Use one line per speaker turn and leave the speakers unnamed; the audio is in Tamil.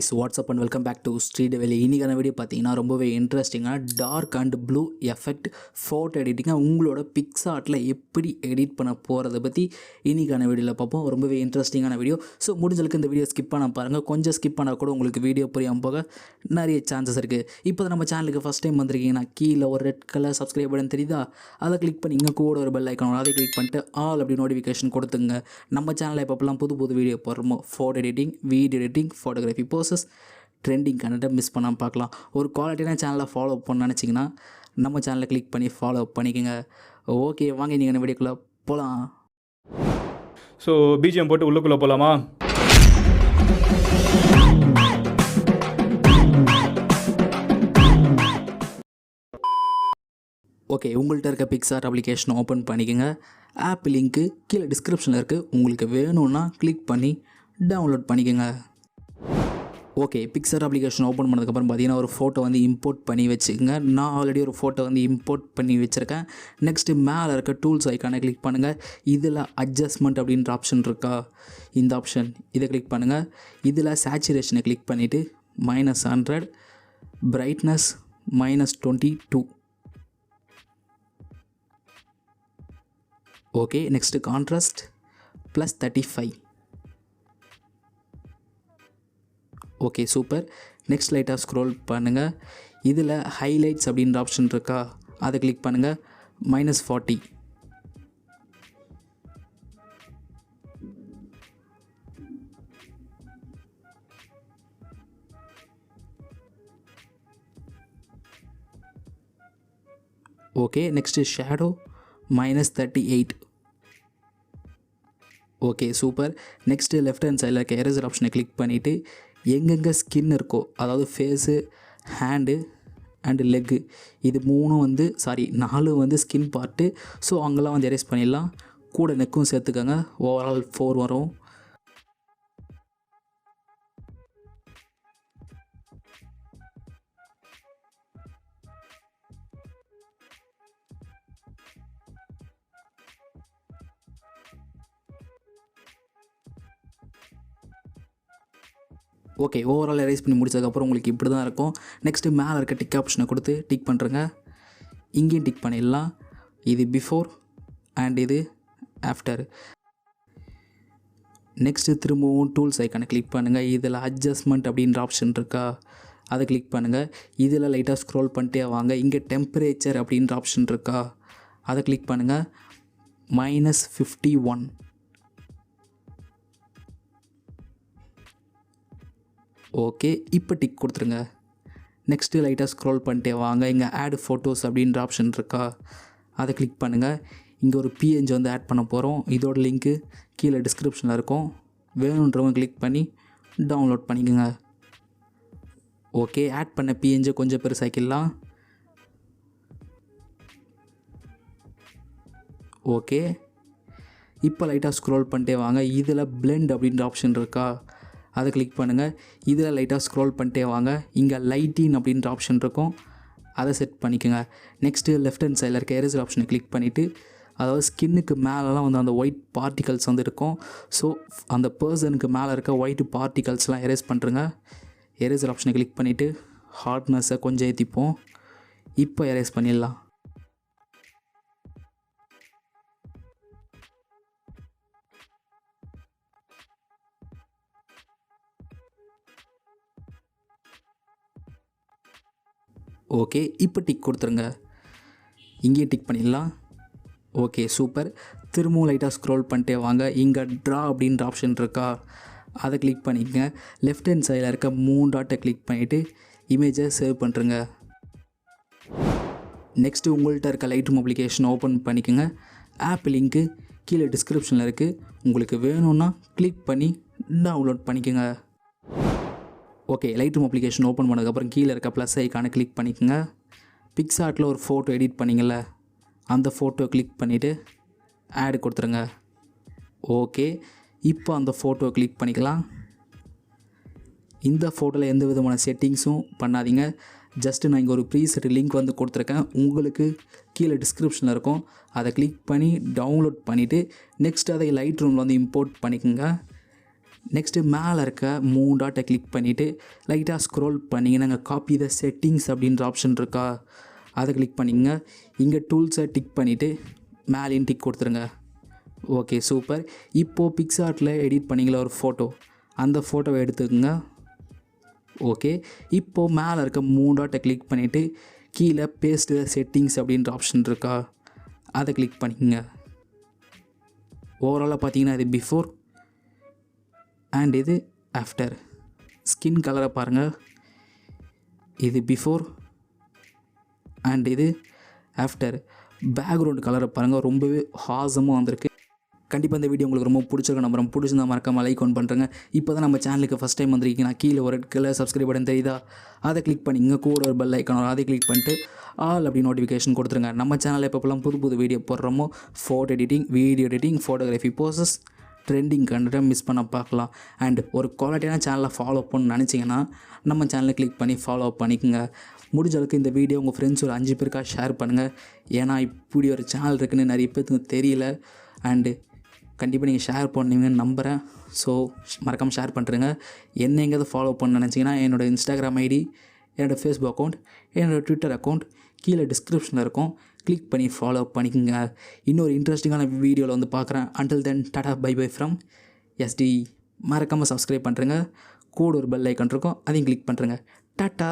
guys, what's up and welcome back to Sri Divil. இன்னைக்கான வீடியோ பார்த்தீங்கன்னா ரொம்பவே இன்ட்ரெஸ்டிங்காக dark and blue effect photo எடிட்டிங்காக உங்களோட பிக்சார்ட்டில் எப்படி எடிட் பண்ண போகிறத பற்றி இன்னைக்கான வீடியோவில் பார்ப்போம். ரொம்பவே இன்ட்ரெஸ்டிங்கான வீடியோ. ஸோ முடிஞ்சளவுக்கு இந்த வீடியோ ஸ்கிப் பண்ண பாருங்கள். கொஞ்சம் ஸ்கிப் பண்ணால் கூட உங்களுக்கு வீடியோ புரியாமல் போக நிறைய சான்சஸ் இருக்குது. இப்போ நம்ம சேனலுக்கு ஃபஸ்ட் டைம் வந்திருக்கீங்கன்னா கீழே ஒரு ரெட் கலர் சப்ஸ்கிரைப் பட்டன் தெரியுதா, அதை கிளிக் பண்ணி இங்கே கூட ஒரு பெல் ஐக்கான் அதை கிளிக் பண்ணிட்டு ஆல் அப்படி நோட்டிஃபிகேஷன் கொடுத்துங்க. நம்ம சேனலில் எப்போலாம் புது வீடியோ போடுறோமோ photo editing, video editing, photography poses, trending கண்டென்ட்டை மிஸ் பண்ணாமல் பார்க்கலாம். ஒரு குவாலிட்டியான சேனலை ஃபாலோ பண்ண நினச்சிங்கன்னா நம்ம சேனலை கிளிக் பண்ணி ஃபாலோ பண்ணிக்கோங்க. ஓகே, வாங்க நீங்கள் வீடியோக்குள்ளே போகலாம்.
ஸோ பிஜிஎம் போட்டு உள்ளுக்குள்ளே போகலாமா?
ஓகே, உங்கள்கிட்ட இருக்க பிக்சார்ட் அப்ளிகேஷனை ஓப்பன் பண்ணிக்கோங்க. ஆப் லிங்க்கு கீழே டிஸ்கிரிப்ஷனில் இருக்குது. உங்களுக்கு வேணும்னா கிளிக் பண்ணி டவுன்லோட் பண்ணிக்கோங்க. ஓகே, பிக்சார்ட் அப்ளிகேஷன் ஓப்பன் பண்ணதுக்கப்புறம் பார்த்தீங்கன்னா ஒரு ஃபோட்டோ இம்போர்ட் பண்ணி வச்சுக்கோங்க. நான் ஆல்ரெடி ஒரு ஃபோட்டோ இம்போர்ட் பண்ணி வச்சுருக்கேன். நெக்ஸ்ட்டு மேலே இருக்க டூல்ஸ் ஐக்கானை கிளிக் பண்ணுங்கள். இதில் அட்ஜஸ்ட்மெண்ட் அப்படின்ற ஆப்ஷன் இருக்கா, இந்த ஆப்ஷன் இதை கிளிக் பண்ணுங்கள். இதில் சேச்சுரேஷனை கிளிக் பண்ணிவிட்டு -100, brightness -22. Okay, next contrast +35. Okay, super. Next லைட்டாக ஸ்க்ரோல் பண்ணுங்கள். இதில் ஹைலைட்ஸ் அப்படின்ற ஆப்ஷன் இருக்கா, அதை கிளிக் பண்ணுங்கள். -40. Okay, next shadow -38. Okay, super. Next left hand சைடில் இருக்க எரேசர் ஆப்ஷனை கிளிக் பண்ணிவிட்டு எங்கெங்கே ஸ்கின் இருக்கோ, அதாவது ஃபேஸு, ஹேண்டு அண்டு லெக்கு, இது 4 ஸ்கின் பார்ட்டு. ஸோ அங்கெல்லாம் எரேஸ் பண்ணிடலாம். கூட நெக்கும் சேர்த்துக்கோங்க. ஓவரால் 4 வரும். ஓகே, ஓவரால் எரேஸ் பண்ணி முடிச்சதுக்கப்புறம் உங்களுக்கு இப்படி தான் இருக்கும். நெக்ஸ்ட்டு மேலே இருக்க டிக் ஆப்ஷனை கொடுத்து டிக் பண்ணுறங்க. இங்கேயும் டிக் பண்ணிடலாம். இது பிஃபோர் அண்ட் இது ஆஃப்டர். நெக்ஸ்ட்டு திரும்பவும் டூல்ஸ் ஐக்கானை கிளிக் பண்ணுங்கள். இதில் அட்ஜஸ்ட்மெண்ட் அப்படின்ற ஆப்ஷன் இருக்கா, அதை கிளிக் பண்ணுங்கள். இதில் லைட்டாக ஸ்க்ரோல் பண்ணிட்டே வாங்க. இங்கே டெம்பரேச்சர் அப்படின்ற ஆப்ஷன் இருக்கா, அதை கிளிக் பண்ணுங்கள். -51. ஓகே, இப்போ டிக் கொடுத்துருங்க. நெக்ஸ்ட்டு லைட்டாக ஸ்க்ரோல் பண்ணிட்டே வாங்க. இங்கே ஆட் ஃபோட்டோஸ் அப்படின்ற ஆப்ஷன் இருக்கா, அதை கிளிக் பண்ணுங்கள். இங்கே ஒரு பிஎன்ஜி ஆட் பண்ண போகிறோம். இதோட லிங்க்கு கீழே டிஸ்கிரிப்ஷனில் இருக்கும். வேணுன்றவங்க கிளிக் பண்ணி டவுன்லோட் பண்ணிக்கோங்க. ஓகே, ஆட் பண்ண பிஎன்ஜி கொஞ்சம் பெருசாக்கிடலாம். ஓகே, இப்போ லைட்டாக ஸ்க்ரோல் பண்ணிட்டே வாங்க. இதில் பிளெண்ட் அப்படின்ற ஆப்ஷன் இருக்கா, அதை கிளிக் பண்ணுங்கள். இதில் லைட்டாக ஸ்க்ரோல் பண்ணிட்டே வாங்க. இங்கே லைட்டின் அப்படின்ற ஆப்ஷன் இருக்கும், அதை செட் பண்ணிக்கோங்க. நெக்ஸ்ட்டு லெஃப்ட் ஹேண்ட் சைடில் இருக்க எரேசர் ஆப்ஷனை கிளிக் பண்ணிவிட்டு, அதாவது ஸ்கின்னுக்கு மேலெலாம் அந்த ஒயிட் பார்ட்டிகல்ஸ் இருக்கும். ஸோ அந்த பர்சனுக்கு மேலே இருக்க ஒயிட் பார்ட்டிகல்ஸ்லாம் எரேஸ் பண்ணுறங்க. எரேசர் ஆப்ஷனை கிளிக் பண்ணிவிட்டு ஹார்ட்னஸை கொஞ்சம் ஏற்றிப்போம். இப்போ எரேஸ் பண்ணிடலாம். ஓகே, இப்போ டிக் கொடுத்துருங்க. இங்கேயே டிக் பண்ணிடலாம். Okay, super. திரும்பவும் லைட்டாக ஸ்க்ரோல் பண்ணிட்டே வாங்க. இங்கே ட்ரா அப்படின்ற ஆப்ஷன் இருக்கா, அதை கிளிக் பண்ணிக்கங்க. லெஃப்ட் ஹேண்ட் சைடில் இருக்க 3 டாட்டை கிளிக் பண்ணிவிட்டு இமேஜை சேவ் பண்ணுறங்க. நெக்ஸ்ட்டு உங்கள்கிட்ட இருக்க லைட்ரூம் அப்ளிகேஷன் ஓப்பன் பண்ணிக்கோங்க. ஆப் லிங்க்கு கீழே டிஸ்கிரிப்ஷனில் இருக்குது. உங்களுக்கு வேணும்னா கிளிக் பண்ணி டவுன்லோட் பண்ணிக்கோங்க. ஓகே, லைட்ரூம் அப்ளிகேஷன் ஓப்பன் பண்ணதுக்கப்புறம் கீழே இருக்க ப்ளஸ் ஐக்கானை கிளிக் பண்ணிக்கோங்க. பிக்சார்ட்டில் ஒரு ஃபோட்டோ எடிட் பண்ணிங்கள்ல, அந்த ஃபோட்டோ கிளிக் பண்ணிவிட்டு ஆட் கொடுத்துருங்க. ஓகே, இப்போ அந்த ஃபோட்டோ கிளிக் பண்ணிக்கலாம். இந்த ஃபோட்டோவில் எந்த விதமான செட்டிங்ஸும் பண்ணாதீங்க. ஜஸ்ட்டு நான் இங்கே ஒரு ப்ரீசெட் லிங்க் கொடுத்துருக்கேன். உங்களுக்கு கீழே டிஸ்கிரிப்ஷனில் இருக்கும். அதை கிளிக் பண்ணி டவுன்லோட் பண்ணிவிட்டு நெக்ஸ்ட் அதை லைட்ரூமில் இம்போர்ட் பண்ணிக்கோங்க. நெக்ஸ்ட்டு மேலே இருக்க 3 டாட்டை கிளிக் பண்ணிவிட்டு லைட்டாக ஸ்க்ரோல் பண்ணிங்கன்னா அங்கே காப்பி த செட்டிங்ஸ் அப்படின்ற ஆப்ஷன் இருக்கா, அதை கிளிக் பண்ணிங்க. இங்கே டூல்ஸை டிக் பண்ணிவிட்டு மேலேயும் டிக் கொடுத்துருங்க. Okay, super. இப்போது பிக்சார்ட்டில் எடிட் பண்ணிங்களா ஒரு ஃபோட்டோ, அந்த ஃபோட்டோவை எடுத்துக்கோங்க. ஓகே, இப்போது மேலே இருக்க 3 டாட்டை கிளிக் பண்ணிவிட்டு கீழே பேஸ்ட் த செட்டிங்ஸ் அப்படின்ற ஆப்ஷன் இருக்கா, அதை கிளிக் பண்ணிக்கங்க. ஓவராலாக பார்த்தீங்கன்னா இது பிஃபோர் அண்ட் இது ஆஃப்டர். ஸ்கின் கலரை பாருங்கள், இது பிஃபோர் அண்ட் இது ஆஃப்டர். பேக்ரவுண்ட் கலரை பாருங்கள், ரொம்பவே ஹாசமாக வந்திருக்கு. கண்டிப்பாக இந்த வீடியோ உங்களுக்கு ரொம்ப பிடிச்சிருக்க நம்புறேன். பிடிச்சிருந்தா மறக்காமல் லைக் ஒன் பண்ணுறேங்க. இப்போ தான் நம்ம சேனலுக்கு ஃபஸ்ட் டைம் வந்திருக்கீங்கன்னா கீழே ஒரு ரெட் கலர் சப்ஸ்கிரைப் பட்டன் தெரியுதா, அதை கிளிக் பண்ணிங்க. கூட ஒரு பெல் ஐக்கான அதை கிளிக் பண்ணிட்டு ஆல் அப்படி நோட்டிஃபிகேஷன் கொடுத்துருங்க. நம்ம சேனலில் எப்போலாம் புது வீடியோ போடுறோமோ photo editing, video editing, photography poses, trending கண்டென்ட்டை மிஸ் பண்ண பார்க்கலாம். அண்ட் ஒரு குவாலிட்டியான சேனலை ஃபாலோ பண்ணணும்னு நினச்சிங்கன்னா நம்ம சேனலை கிளிக் பண்ணி ஃபாலோ பண்ணிக்கோங்க. முடிஞ்ச அளவுக்கு இந்த வீடியோ உங்கள் ஃப்ரெண்ட்ஸ் ஒரு 5 பேருக்காக ஷேர் பண்ணுங்கள். ஏன்னா இப்படி ஒரு சேனல் இருக்குதுன்னு நிறைய பேருக்கு தெரியல. அண்டு கண்டிப்பாக நீங்கள் ஷேர் பண்ணுவீங்கன்னு நம்புகிறேன். ஸோ மறக்காமல் ஷேர் பண்ணுறேங்க. என்ன எங்கேயாவது ஃபாலோ பண்ண நினச்சிங்கன்னா என்னோடய இன்ஸ்டாகிராம் ஐடி, என்னோடய ஃபேஸ்புக் அக்கௌண்ட், என்னோடய ட்விட்டர் அக்கௌண்ட் கீழே டிஸ்கிரிப்ஷனில் இருக்கும். கிளிக் பண்ணி ஃபாலோ பண்ணிக்கோங்க. இன்னொரு இன்ட்ரெஸ்டிங்கான வீடியோவில் வந்து பார்க்குறேன். Until then tata bye bye from SD. மறக்காமல் சப்ஸ்கிரைப் பண்ணுறேங்க. கூட ஒரு பெல் ஐக்கான் இருக்கும், அதையும் கிளிக் பண்ணுறேங்க. டாட்டா.